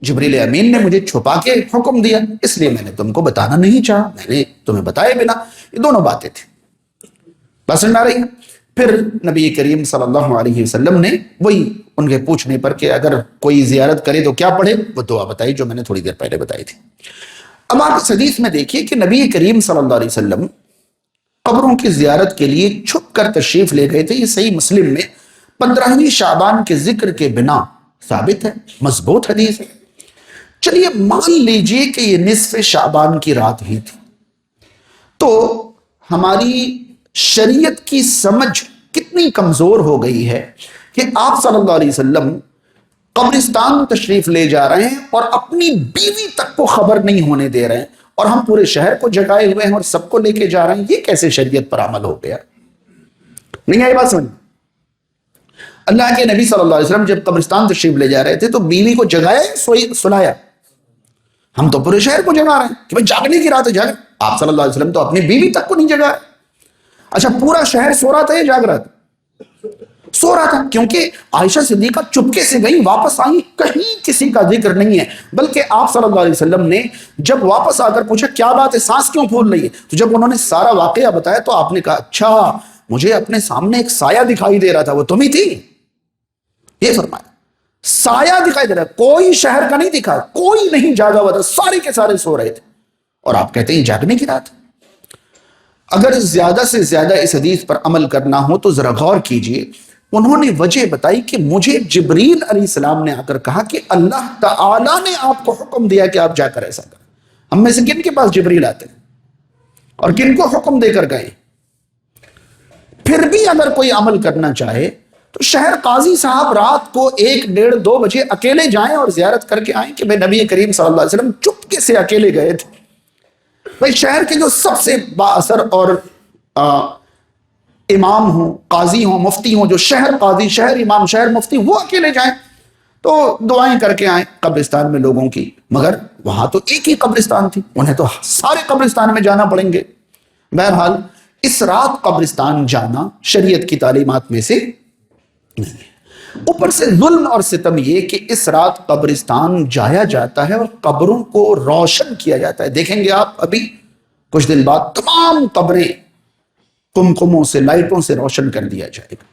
جبریل امین نے مجھے چھپا کے حکم دیا، اس لیے میں نے تم کو بتانا نہیں چاہا، میں نے تمہیں بتائے بنا. یہ دونوں باتیں تھیں. پسند آ رہی ہیں؟ پھر نبی کریم صلی اللہ علیہ وسلم نے وہی ان کے پوچھنے پر کہ اگر کوئی زیارت کرے تو کیا پڑھے، وہ دعا بتائی جو میں نے تھوڑی دیر پہلے بتائی تھی. اب آپ اس حدیث میں دیکھیے کہ نبی کریم صلی اللہ علیہ وسلم قبروں کی زیارت کے لیے چھپ کر تشریف لے گئے تھے. یہ صحیح مسلم میں 15ویں شعبان کے ذکر کے بنا ثابت ہے، مضبوط حدیث ہے. چلیے مان لیجئے کہ یہ نصف شعبان کی رات ہی تھی، تو ہماری شریعت کی سمجھ کتنی کمزور ہو گئی ہے کہ آپ صلی اللہ علیہ وسلم قبرستان تشریف لے جا رہے ہیں اور اپنی بیوی تک کو خبر نہیں ہونے دے رہے ہیں، اور ہم پورے شہر کو جگائے ہوئے ہیں اور سب کو لے کے جا رہے ہیں. یہ کیسے شریعت پر عمل ہو گیا؟ نہیں آئی بات سمجھ؟ اللہ کے نبی صلی اللہ علیہ وسلم جب قبرستان تشریف لے جا رہے تھے تو بیوی کو جگایا، سلایا. ہم تو پورے شہر کو جگا رہے ہیں کہ بھائی جاگنے کی رات ہے، جاگ. آپ صلی اللہ علیہ وسلم تو اپنی بیوی تک کو نہیں جگایا. اچھا پورا شہر سو رہا تھا یا جاگ رہا تھا؟ سو رہا تھا، کیونکہ عائشہ صدیقہ چپکے سے گئی، واپس آئی، کہیں کسی کا ذکر نہیں ہے. بلکہ آپ صلی اللہ علیہ وسلم نے جب واپس آ کر پوچھا کیا بات ہے، سانس کیوں پھول رہی ہے، تو جب انہوں نے سارا واقعہ بتایا تو آپ نے کہا اچھا مجھے اپنے سامنے ایک سایہ دکھائی دے رہا تھا، وہ تم ہی تھی. یہ فرمایا سایہ دکھائی دے رہا، کوئی شہر کا نہیں دکھا، کوئی نہیں جاگا ہوا تھا، سارے کے سارے سو رہے تھے. اور آپ کہتے ہیں جاگنے کی رات. اگر زیادہ سے زیادہ اس حدیث پر عمل کرنا ہو تو ذرا غور کیجئے. انہوں نے وجہ بتائی کہ مجھے جبریل علیہ السلام نے آ کر کہا کہ اللہ تعالیٰ نے آپ کو حکم دیا کہ آپ جا کر ایسا کریں. ہم میں سے کن کے پاس جبریل آتے ہیں اور کن کو حکم دے کر گئے؟ پھر بھی اگر کوئی عمل کرنا چاہے تو شہر قاضی صاحب رات کو 1, 1:30, 2 بجے اکیلے جائیں اور زیارت کر کے آئیں کہ میں نبی کریم صلی اللہ علیہ وسلم چپکے سے اکیلے گئے تھے. بھائی شہر کے جو سب سے با اثر اور امام ہوں، قاضی ہوں، مفتی ہوں، جو شہر قاضی، شہر امام، شہر مفتی، وہ اکیلے جائیں تو دعائیں کر کے آئیں قبرستان میں لوگوں کی. مگر وہاں تو ایک ہی قبرستان تھی، انہیں تو سارے قبرستان میں جانا پڑیں گے. بہرحال اس رات قبرستان جانا شریعت کی تعلیمات میں سے نہیں ہے. اوپر سے ظلم اور ستم یہ کہ اس رات قبرستان جایا جاتا ہے اور قبروں کو روشن کیا جاتا ہے. دیکھیں گے آپ ابھی کچھ دن بعد تمام قبریں کمکموں سے، لائٹوں سے روشن کر دیا جائے گا.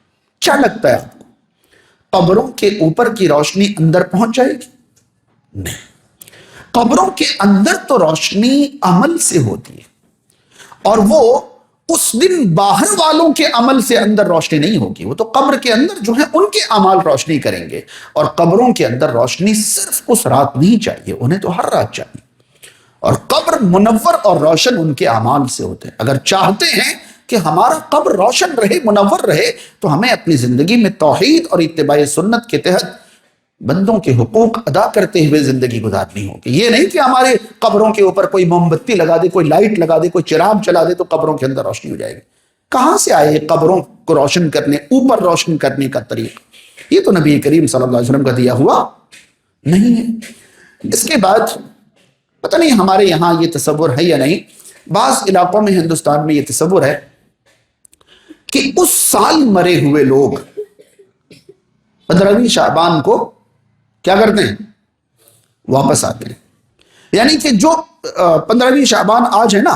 کیا لگتا ہے آپ کو قبروں کے اوپر کی روشنی اندر پہنچ جائے گی؟ نہیں. قبروں کے اندر تو روشنی عمل سے ہوتی ہے، اور وہ اس دن باہر والوں کے عمل سے اندر روشنی نہیں ہوگی. وہ تو قبر کے اندر جو ہے ان کے اعمال روشنی کریں گے. اور قبروں کے اندر روشنی صرف اس رات نہیں چاہیے، انہیں تو ہر رات چاہیے. اور قبر منور اور روشن ان کے اعمال سے ہوتے ہیں. اگر چاہتے ہیں کہ ہمارا قبر روشن رہے، منور رہے، تو ہمیں اپنی زندگی میں توحید اور اتباع سنت کے تحت بندوں کے حقوق ادا کرتے ہوئے زندگی گزارنی ہوگی. یہ نہیں کہ ہمارے قبروں کے اوپر کوئی موم بتی لگا دے، کوئی لائٹ لگا دے، کوئی چراغ چلا دے تو قبروں کے اندر روشنی ہو جائے گی. کہاں سے آئے قبروں کو روشن کرنے، اوپر روشن کرنے کا طریقہ؟ یہ تو نبی کریم صلی اللہ علیہ وسلم کا دیا ہوا نہیں ہے. اس کے بعد پتہ نہیں ہمارے یہاں یہ تصور ہے یا نہیں، بعض علاقوں میں ہندوستان میں یہ تصور ہے کہ اس سال مرے ہوئے لوگ 15ویں شعبان کو کیا کرتے ہیں؟ واپس آتے ہیں. یعنی کہ جو 15ویں شعبان آج ہے نا،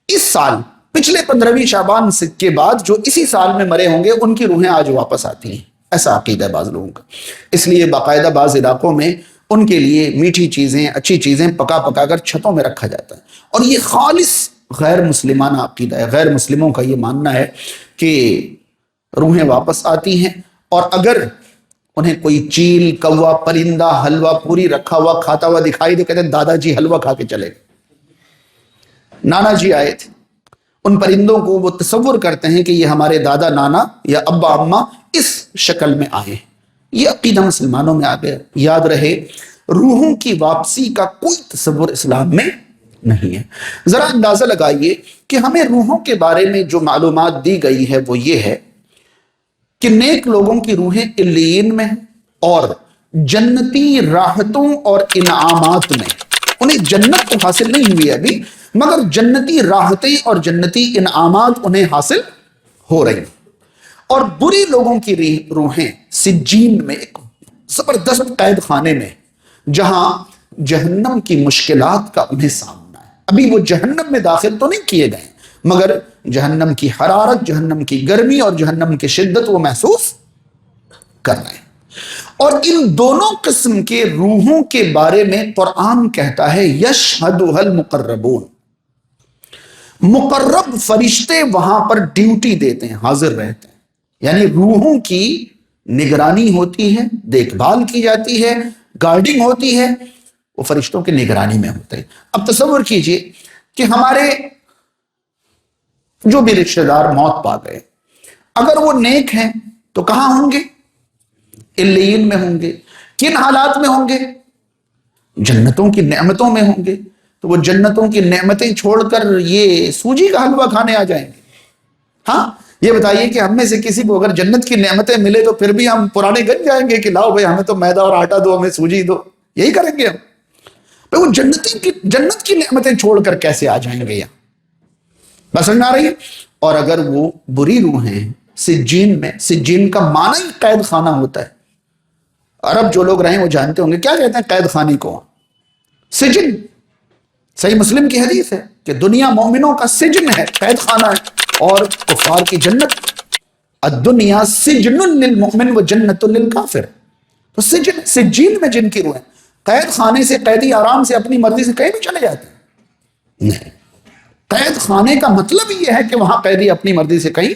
اس سال پچھلے 15ویں شعبان کے بعد جو اسی سال میں مرے ہوں گے ان کی روحیں آج واپس آتی ہیں. ایسا عقیدہ ہے بعض لوگوں کا. اس لیے باقاعدہ بعض علاقوں میں ان کے لیے میٹھی چیزیں، اچھی چیزیں پکا پکا کر چھتوں میں رکھا جاتا ہے. اور یہ خالص غیر مسلمانہ عقیدہ ہے. غیر مسلموں کا یہ ماننا ہے کہ روحیں واپس آتی ہیں، اور اگر انہیں کوئی چیل، کوا، پرندہ حلوہ پوری رکھا ہوا کھاتا ہوا دکھائی دے، کہتے ہیں دادا جی حلوہ کھا کے چلے گئے، نانا جی آئے تھے. ان پرندوں کو وہ تصور کرتے ہیں کہ یہ ہمارے دادا، نانا یا ابا اماں اس شکل میں آئے ہیں. یہ عقیدہ مسلمانوں میں آ گیا. یاد رہے روحوں کی واپسی کا کوئی تصور اسلام میں نہیں ہے. ذرا اندازہ لگائیے کہ ہمیں روحوں کے بارے میں جو معلومات دی گئی ہے وہ یہ ہے کہ نیک لوگوں کی روحیں علیین میں ہیں، اور جنتی راحتوں اور انعامات میں. انہیں جنت تو حاصل نہیں ہوئی ابھی، مگر جنتی راحتیں اور جنتی انعامات انہیں حاصل ہو رہی ہیں. اور بری لوگوں کی روحیں سجین میں، ایک زبردست قید خانے میں، جہاں جہنم کی مشکلات کا انہیں سامنا ہے. ابھی وہ جہنم میں داخل تو نہیں کیے گئے، مگر جہنم کی حرارت، جہنم کی گرمی اور جہنم کی شدت وہ محسوس کر رہے ہیں. اور ان دونوں قسم کے روحوں کے بارے میں قرآن کہتا ہے یشہدھا المقربون، مقرب فرشتے وہاں پر ڈیوٹی دیتے ہیں، حاضر رہتے ہیں، یعنی روحوں کی نگرانی ہوتی ہے، دیکھ بھال کی جاتی ہے، گارڈنگ ہوتی ہے، وہ فرشتوں کی نگرانی میں ہوتے ہیں۔ اب تصور کیجئے کہ ہمارے جو بھی رشتہ دار موت پا گئے، اگر وہ نیک ہیں تو کہاں ہوں گے؟ علیین میں ہوں گے۔ کن حالات میں ہوں گے؟ جنتوں کی نعمتوں میں ہوں گے۔ تو وہ جنتوں کی نعمتیں چھوڑ کر یہ سوجی کا حلوہ کھانے آ جائیں گے؟ ہاں، یہ بتائیے کہ ہم میں سے کسی کو اگر جنت کی نعمتیں ملے تو پھر بھی ہم پرانے گن جائیں گے کہ لاؤ بھائی ہمیں تو میدا اور آٹا دو، ہمیں سوجی دو، یہی کریں گے ہم؟ وہ جنت کی نعمتیں چھوڑ کر کیسے آ جائیں گے یہاں؟ بس سمجھ آ رہی ہے؟ اور اگر وہ بری روحیں سجین میں، سجین کا معنی ہی قید خانہ ہوتا ہے، عرب جو لوگ رہے وہ جانتے ہوں گے کیا کہتے ہیں قید خانے کو؟ سجن۔ صحیح مسلم کی حدیث ہے کہ دنیا مومنوں کا سجن ہے، قید خانہ ہے، اور کفار کی جنت۔ الدنیا سجن للمؤمن و جنت للکافر۔ تو سجین میں جن کی روح ہے، قید خانے سے قیدی آرام سے اپنی مرضی سے کہیں بھی چلے جاتے ہیں؟ نہیں، قید خانے کا مطلب یہ ہے کہ وہاں قیدی اپنی مرضی سے کہیں،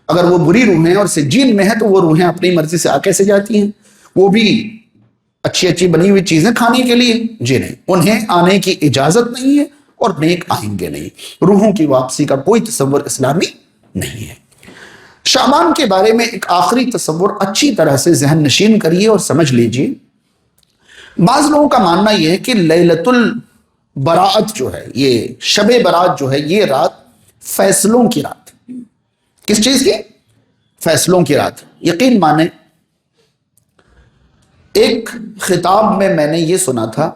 اگر وہ بری روحیں اور سجین میں ہے تو وہ روحیں اپنی مرضی سے آ کیسے جاتی ہیں؟ وہ بھی اچھی اچھی بنی ہوئی چیزیں کھانے کے لیے؟ جی نہیں، انہیں آنے کی اجازت نہیں ہے اور نیک آئیں گے نہیں۔ روحوں کی واپسی کا کوئی تصور اسلامی نہیں ہے۔ شعبان کے بارے میں ایک آخری تصور اچھی طرح سے ذہن نشین کریے اور سمجھ لیجئے۔ بعض لوگوں کا ماننا یہ ہے کہ لیلۃ البراءت جو ہے، یہ شب برات جو ہے، یہ رات فیصلوں کی رات۔ کس چیز کی؟ فیصلوں کی رات۔ یقین مانیں، ایک خطاب میں نے یہ سنا تھا،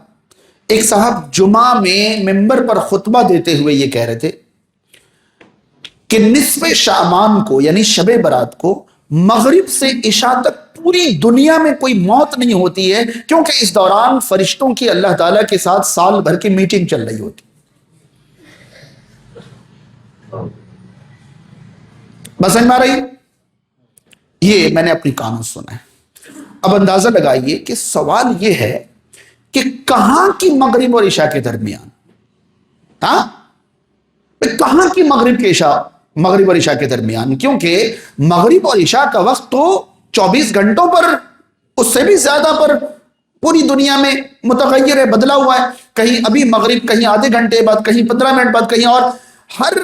ایک صاحب جمعہ میں منبر پر خطبہ دیتے ہوئے یہ کہہ رہے تھے کہ نصف شعبان کو یعنی شب برات کو مغرب سے عشاء تک پوری دنیا میں کوئی موت نہیں ہوتی ہے، کیونکہ اس دوران فرشتوں کی اللہ تعالیٰ کے ساتھ سال بھر کی میٹنگ چل رہی ہوتی۔ بس سمجھ میں آ رہی؟ یہ میں نے اپنی کانوں سنا ہے۔ اب اندازہ لگائیے کہ سوال یہ ہے کہ کہاں کی مغرب اور عشاء کے درمیان؟ ہاں، کہاں کی مغرب اور عشاء کے درمیان؟ کیونکہ مغرب اور عشاء کا وقت تو 24 گھنٹوں پر، اس سے بھی زیادہ پر پوری دنیا میں متغیر ہے، بدلا ہوا ہے۔ کہیں ابھی مغرب، کہیں آدھے گھنٹے بعد، کہیں 15 منٹ بعد، کہیں اور ہر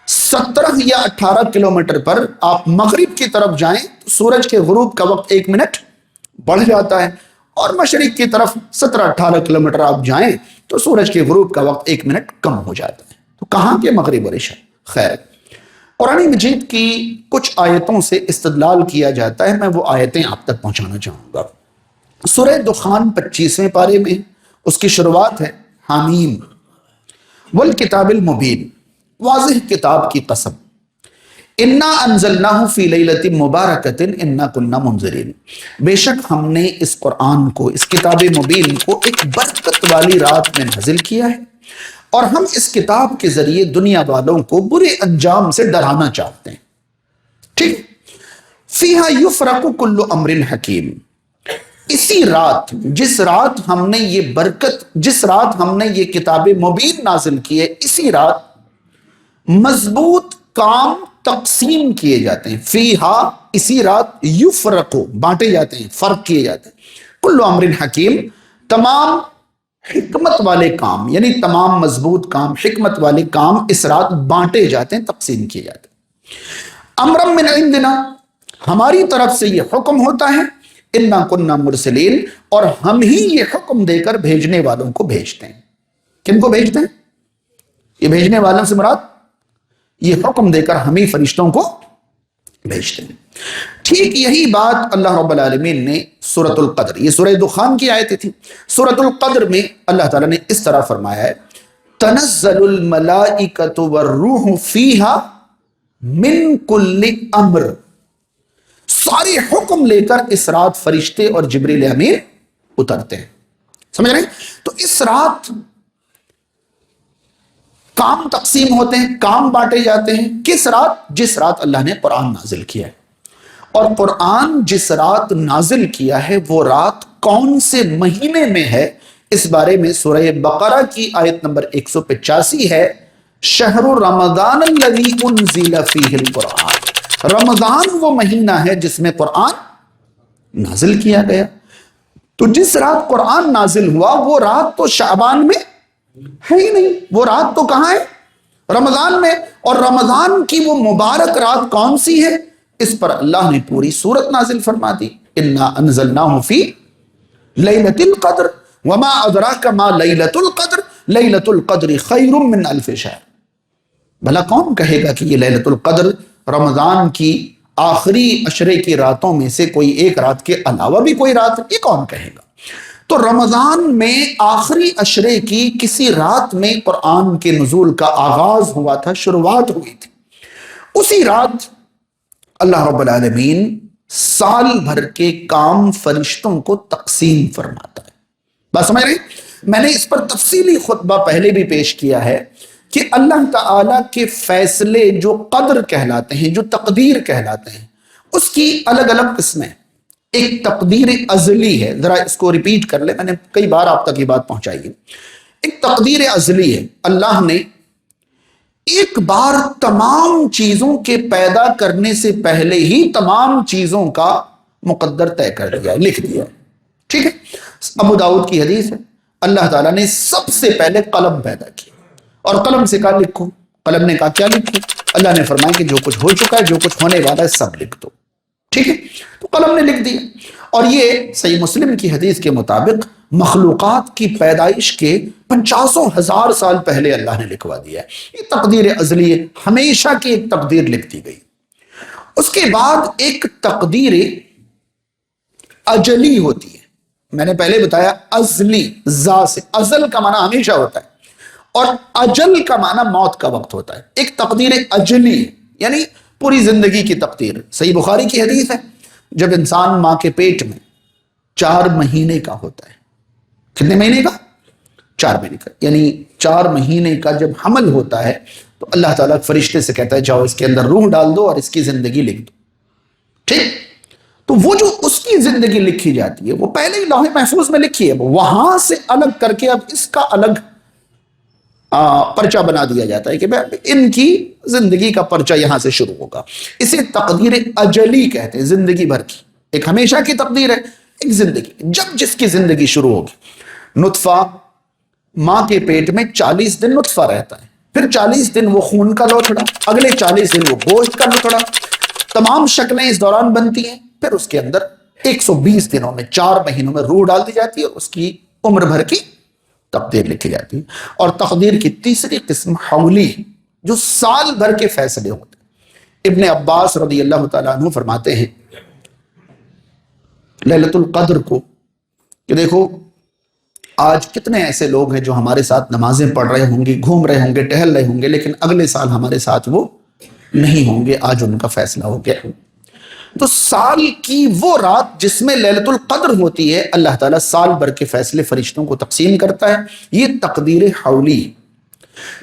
17 یا 18 کلومیٹر پر آپ مغرب کی طرف جائیں تو سورج کے غروب کا وقت 1 منٹ بڑھ جاتا ہے، اور مشرق کی طرف 17-18 کلومیٹر آپ جائیں تو سورج کے غروب کا وقت 1 منٹ کم ہو جاتا ہے۔ تو کہاں کے مغرب اور عشاء؟ خیر، قرآن مجید کی کچھ آیتوں سے استدلال کیا جاتا ہے، میں وہ آیتیں آپ تک پہنچانا چاہوں گا۔ سورہ دخان 25ویں پارے میں اس کی شروعات ہے، حامیم والکتاب المبین، واضح کتاب کی قسم، انا انزلناہ فی لیلۃ مبارکۃ انا کنا منذرین، بے شک ہم نے اس قرآن کو، اس کتاب مبین کو ایک برکت والی رات میں نازل کیا ہے، اور ہم اس کتاب کے ذریعے دنیا والوں کو برے انجام سے ڈرانا چاہتے ہیں۔ ٹھیک، فیہا یفرق کل امر حکیم، اسی رات، جس رات ہم نے یہ برکت، جس رات ہم نے یہ کتاب مبین نازل کی ہے، اسی رات مضبوط کام تقسیم کیے جاتے ہیں۔ فیہا، اسی رات، یفرق، بانٹے جاتے ہیں، فرق کیے جاتے ہیں، کل امر حکیم، تمام حکمت والے کام، یعنی تمام مضبوط کام، حکمت والے کام اس رات بانٹے جاتے ہیں، تقسیم کیے جاتے ہیں۔ امرا من عندنا، ہماری طرف سے یہ حکم ہوتا ہے، انا کننا مرسلین، اور ہم ہی یہ حکم دے کر بھیجنے والوں کو بھیجتے ہیں۔ کن کو بھیجتے ہیں؟ یہ بھیجنے والوں سے مراد یہ حکم دے کر ہم ہی فرشتوں کو بھیجتے ہیں۔ ٹھیک یہی بات اللہ رب العالمین نے سورۃ القدر، یہ سورہ دخان کی آیتیں تھی، سورۃ القدر میں اللہ تعالیٰ نے اس طرح فرمایا ہے، تنزل الملائکۃ والروح فیہا من کل امر، سارے حکم لے کر اس رات فرشتے اور جبریل امین اترتے ہیں۔ سمجھ رہے ہیں؟ تو اس رات کام تقسیم ہوتے ہیں، کام بانٹے جاتے ہیں۔ کس رات؟ جس رات اللہ نے قرآن نازل کیا ہے۔ اور قرآن جس رات نازل کیا ہے وہ رات کون سے مہینے میں ہے، اس بارے میں سورہ بقرہ کی آیت نمبر 185 ہے، شہر رمضان الذی انزل فیہ القرآن، رمضان وہ مہینہ ہے جس میں قرآن نازل کیا گیا۔ تو جس رات قرآن نازل ہوا وہ رات تو شعبان میں ہے ہی نہیں، وہ رات تو کہاں ہے؟ رمضان میں۔ اور رمضان کی وہ مبارک رات کون سی ہے؟ اس پر اللہ نے پوری سورت نازل فرما دی، انا انزلناہ فی لیلۃ القدر وما ادراک ما لیلۃ القدر لیلۃ القدر خیر من الف شہر۔ بھلا کون کہے گا کہ یہ لیلۃ القدر رمضان کی آخری عشرے کی راتوں میں سے کوئی ایک رات کے علاوہ بھی کوئی رات ہے؟ یہ کون کہے گا؟ تو رمضان میں آخری عشرے کی کسی رات میں قرآن کے نزول کا آغاز ہوا تھا، شروعات ہوئی تھی۔ اسی رات اللہ رب العالمین سال بھر کے کام فرشتوں کو تقسیم فرماتا ہے۔ بات سمجھ رہے؟ میں نے اس پر تفصیلی خطبہ پہلے بھی پیش کیا ہے کہ اللہ تعالیٰ کے فیصلے جو قدر کہلاتے ہیں، جو تقدیر کہلاتے ہیں، اس کی الگ الگ قسمیں۔ ایک تقدیر ازلی ہے، ذرا اس کو ریپیٹ کر لیں، میں نے کئی بار آپ تک یہ بات پہنچائی ہے۔ ایک تقدیر ازلی ہے، اللہ نے ایک بار تمام چیزوں کے پیدا کرنے سے پہلے ہی تمام چیزوں کا مقدر طے کر دیا، لکھ دیا، ٹھیک ہے؟ ابو داؤد کی حدیث ہے، اللہ تعالیٰ نے سب سے پہلے قلم پیدا کیا اور قلم سے کہا لکھو۔ قلم نے کہا کیا لکھو؟ اللہ نے فرمایا کہ جو کچھ ہو چکا ہے، جو کچھ ہونے والا ہے، سب لکھ دو، ٹھیک ہے؟ تو قلم نے لکھ دیا۔ اور یہ صحیح مسلم کی حدیث کے مطابق مخلوقات کی پیدائش کے 50,000 سال پہلے اللہ نے لکھوا دیا ہے۔ یہ تقدیر ازلی ہے، ہمیشہ کی ایک تقدیر لکھ دی گئی۔ اس کے بعد ایک تقدیر اجلی ہوتی ہے، میں نے پہلے بتایا ازلی، زا سے، ازل کا معنی ہمیشہ ہوتا ہے اور اجل کا معنی موت کا وقت ہوتا ہے۔ ایک تقدیر اجلی یعنی پوری زندگی کی تقدیر۔ صحیح بخاری کی حدیث ہے، جب انسان ماں کے پیٹ میں 4 مہینے کا ہوتا ہے، کتنے مہینے کا؟ 4 مہینے کا، یعنی 4 مہینے کا جب حمل ہوتا ہے تو اللہ تعالیٰ فرشتے سے کہتا ہے جاؤ اس کے اندر روح ڈال دو اور اس کی زندگی لکھ دو، ٹھیک؟ تو وہ جو اس کی زندگی لکھی جاتی ہے وہ پہلے ہی لوح محفوظ میں لکھی ہے، وہاں سے الگ کر کے اب اس کا الگ پرچہ بنا دیا جاتا ہے کہ ان کی زندگی کا پرچہ یہاں سے شروع ہوگا۔ اسے تقدیر اجلی کہتے ہیں، زندگی بھر کی، ایک ہمیشہ کی تقدیر ہے، ایک زندگی، جب جس کی زندگی شروع ہوگی۔ نطفہ ماں کے پیٹ میں 40 دن نطفہ رہتا ہے، پھر 40 دن وہ خون کا لوتھڑا، اگلے 40 دن وہ گوشت کا لوتھڑا، تمام شکلیں اس دوران بنتی ہیں، پھر اس کے اندر 120 دنوں میں 4 مہینوں میں روح ڈال دی جاتی ہے اور اس کی عمر بھر کی تقدیر لکھی جاتی ہے۔ اور تقدیر کی تیسری قسم حولی، جو سال بھر کے فیصلے ہوتے ہیں۔ ابن عباس رضی اللہ تعالیٰ عنہ فرماتے ہیں لیلۃ القدر کو کہ دیکھو آج کتنے ایسے لوگ ہیں جو ہمارے ساتھ نمازیں پڑھ رہے ہوں گے، گھوم رہے ہوں گے، ٹہل رہے ہوں گے، لیکن اگلے سال ہمارے ساتھ وہ نہیں ہوں گے، آج ان کا فیصلہ ہو گیا۔ تو سال کی وہ رات جس میں لیلۃ القدر ہوتی ہے، اللہ تعالیٰ سال بھر کے فیصلے فرشتوں کو تقسیم کرتا ہے، یہ تقدیر حولی۔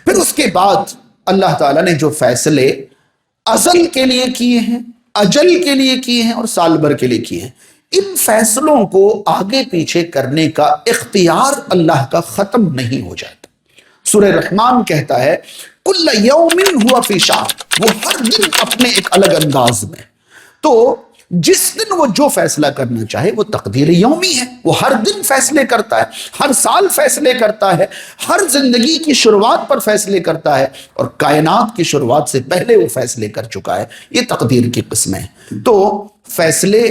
پھر اس کے بعد اللہ تعالیٰ نے جو فیصلے ازل کے لیے کیے ہیں، اجل کے لیے کیے ہیں اور سال بھر کے لیے کیے ہیں، ان فیصلوں کو آگے پیچھے کرنے کا اختیار اللہ کا ختم نہیں ہو جاتا۔ سورہ رحمان کہتا ہے کل یوم ہوا فی شان، وہ ہر دن اپنے ایک الگ انداز میں۔ تو جس دن وہ جو فیصلہ کرنا چاہے وہ تقدیر یومی ہے، وہ ہر دن فیصلے کرتا ہے، ہر سال فیصلے کرتا ہے، ہر زندگی کی شروعات پر فیصلے کرتا ہے اور کائنات کی شروعات سے پہلے وہ فیصلے کر چکا ہے۔ یہ تقدیر کی قسمیں ہیں۔ تو فیصلے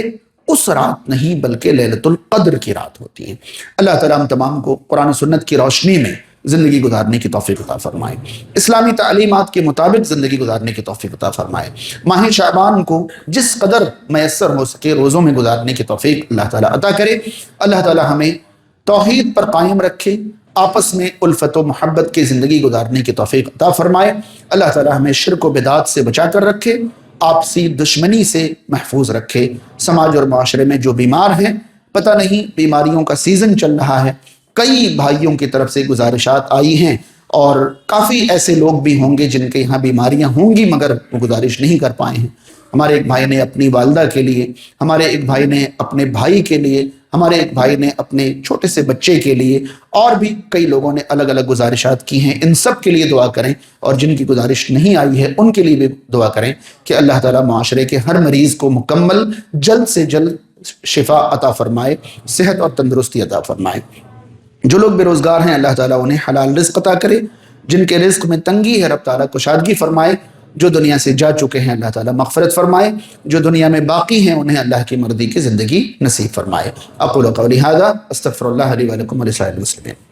اس رات نہیں بلکہ لیلۃ القدر کی رات ہوتی ہے۔ اللہ تعالیٰ ہم تمام کو قرآن و سنت کی روشنی میں زندگی گزارنے کی توفیق عطا فرمائے، اسلامی تعلیمات کے مطابق زندگی گزارنے کی توفیق عطا فرمائے، ماہ شعبان کو جس قدر میسر ہو سکے روزوں میں گزارنے کی توفیق اللہ تعالیٰ عطا کرے۔ اللہ تعالیٰ ہمیں توحید پر قائم رکھے، آپس میں الفت و محبت کی زندگی گزارنے کی توفیق عطا فرمائے۔ اللہ تعالیٰ ہمیں شرک و بدعات سے بچا کر رکھے، آپسی دشمنی سے محفوظ رکھے۔ سماج اور معاشرے میں جو بیمار ہیں، پتہ نہیں بیماریوں کا سیزن چل رہا ہے، کئی بھائیوں کی طرف سے گزارشات آئی ہیں اور کافی ایسے لوگ بھی ہوں گے جن کے یہاں بیماریاں ہوں گی مگر وہ گزارش نہیں کر پائے ہیں۔ ہمارے ایک بھائی نے اپنی والدہ کے لیے، ہمارے ایک بھائی نے اپنے بھائی کے لیے، ہمارے ایک بھائی نے اپنے چھوٹے سے بچے کے لیے، اور بھی کئی لوگوں نے الگ الگ گزارشات کی ہیں، ان سب کے لیے دعا کریں، اور جن کی گزارش نہیں آئی ہے ان کے لیے بھی دعا کریں کہ اللہ تعالیٰ معاشرے کے ہر مریض کو مکمل جلد سے جلد شفا عطا فرمائے، صحت اور تندرستی عطا فرمائے۔ جو لوگ بے روزگار ہیں اللہ تعالیٰ انہیں حلال رزق عطا کرے، جن کے رزق میں تنگی ہے رب تعالیٰ کشادگی فرمائے، جو دنیا سے جا چکے ہیں اللہ تعالیٰ مغفرت فرمائے، جو دنیا میں باقی ہیں انہیں اللہ کی مرضی کی زندگی نصیب فرمائے۔ اقول قولی ھذا استغفر اللہ لی ولکم ولسائر المسلمین۔